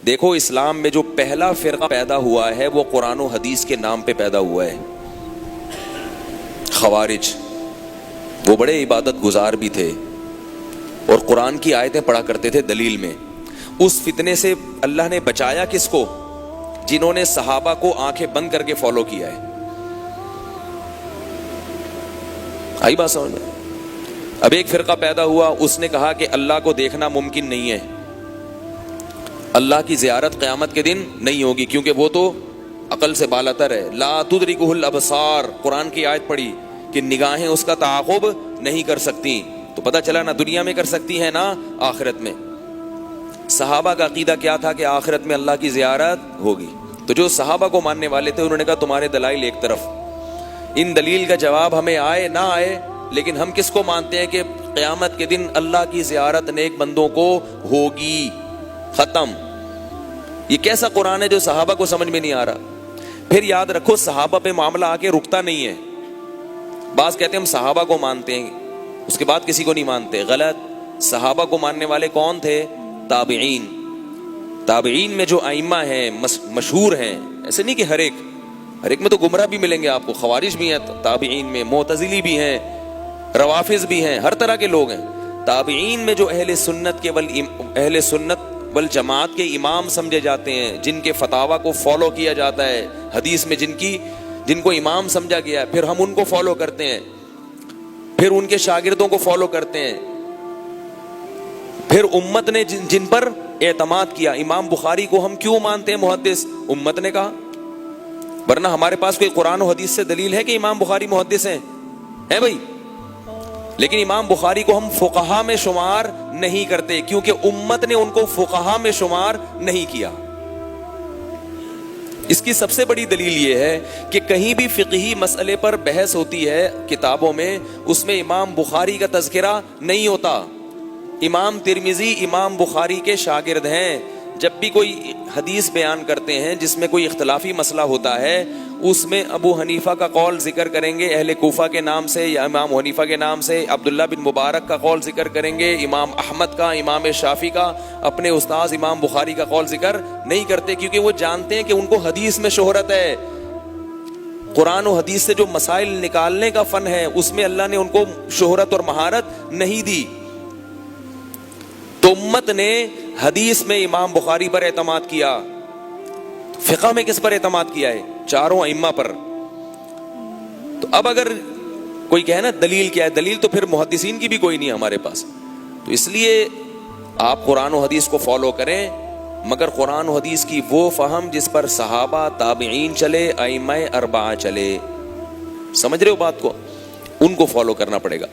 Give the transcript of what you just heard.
دیکھو اسلام میں جو پہلا فرقہ پیدا ہوا ہے وہ قرآن و حدیث کے نام پہ پیدا ہوا ہے، خوارج۔ وہ بڑے عبادت گزار بھی تھے اور قرآن کی آیتیں پڑھا کرتے تھے دلیل میں۔ اس فتنے سے اللہ نے بچایا کس کو؟ جنہوں نے صحابہ کو آنکھیں بند کر کے فالو کیا ہے۔ آئی بات سمجھ میں؟ اب ایک فرقہ پیدا ہوا، اس نے کہا کہ اللہ کو دیکھنا ممکن نہیں ہے، اللہ کی زیارت قیامت کے دن نہیں ہوگی کیونکہ وہ تو عقل سے بالاتر ہے۔ لا تدرکہ الابصار، قرآن کی آیت پڑھی کہ نگاہیں اس کا تعاقب نہیں کر سکتی، تو پتہ چلا نہ دنیا میں کر سکتی ہیں نہ آخرت میں۔ صحابہ کا عقیدہ کیا تھا کہ آخرت میں اللہ کی زیارت ہوگی، تو جو صحابہ کو ماننے والے تھے انہوں نے کہا تمہارے دلائل ایک طرف، ان دلیل کا جواب ہمیں آئے نہ آئے، لیکن ہم کس کو مانتے ہیں کہ قیامت کے دن اللہ کی زیارت نیک بندوں کو ہوگی، ختم۔ یہ کیسا قرآن ہے جو صحابہ کو سمجھ میں نہیں آ رہا؟ پھر یاد رکھو صحابہ پہ معاملہ آ کے رکتا نہیں ہے۔ بعض کہتے ہیں ہم صحابہ کو مانتے ہیں، اس کے بعد کسی کو نہیں مانتے، غلط۔ صحابہ کو ماننے والے کون تھے؟ تابعین۔ تابعین میں جو ائمہ ہیں مشہور ہیں، ایسے نہیں کہ ہر ایک میں تو گمراہ بھی ملیں گے آپ کو، خوارج بھی ہیں تابعین میں، معتزلی بھی ہیں، روافض بھی ہیں، ہر طرح کے لوگ ہیں۔ تابعین میں جو اہل سنت والجماعت کے امام سمجھے جاتے ہیں، جن کے فتاوی کو فالو کیا جاتا ہے، حدیث میں جن کو امام سمجھا گیا ہے، پھر ہم ان کو فالو کرتے ہیں، پھر ان کے شاگردوں کو فالو کرتے ہیں، پھر امت نے جن پر اعتماد کیا۔ امام بخاری کو ہم کیوں مانتے ہیں محدث؟ امت نے کہا، ورنہ ہمارے پاس کوئی قرآن و حدیث سے دلیل ہے کہ امام بخاری محدث ہیں بھائی؟ لیکن امام بخاری کو ہم فقہا میں شمار نہیں کرتے کیونکہ امت نے ان کو فقہا میں شمار نہیں کیا۔ اس کی سب سے بڑی دلیل یہ ہے کہ کہیں بھی فقہی مسئلے پر بحث ہوتی ہے کتابوں میں، اس میں امام بخاری کا تذکرہ نہیں ہوتا۔ امام ترمذی امام بخاری کے شاگرد ہیں، جب بھی کوئی حدیث بیان کرتے ہیں جس میں کوئی اختلافی مسئلہ ہوتا ہے، اس میں ابو حنیفہ کا قول ذکر کریں گے اہل کوفہ کے نام سے یا امام حنیفہ کے نام سے، عبداللہ بن مبارک کا قول ذکر کریں گے، امام احمد کا، امام شافعی کا، اپنے استاذ امام بخاری کا قول ذکر نہیں کرتے کیونکہ وہ جانتے ہیں کہ ان کو حدیث میں شہرت ہے۔ قرآن و حدیث سے جو مسائل نکالنے کا فن ہے اس میں اللہ نے ان کو شہرت اور مہارت نہیں دی۔ تو امت نے حدیث میں امام بخاری پر اعتماد کیا، فقہ میں کس پر اعتماد کیا ہے؟ چاروں ائمہ پر۔ تو اب اگر کوئی کہے نا دلیل کیا ہے، دلیل تو پھر محدثین کی بھی کوئی نہیں ہمارے پاس۔ تو اس لیے آپ قرآن و حدیث کو فالو کریں، مگر قرآن و حدیث کی وہ فہم جس پر صحابہ تابعین چلے، ائمہ اربعہ چلے، سمجھ رہے ہو بات کو؟ ان کو فالو کرنا پڑے گا۔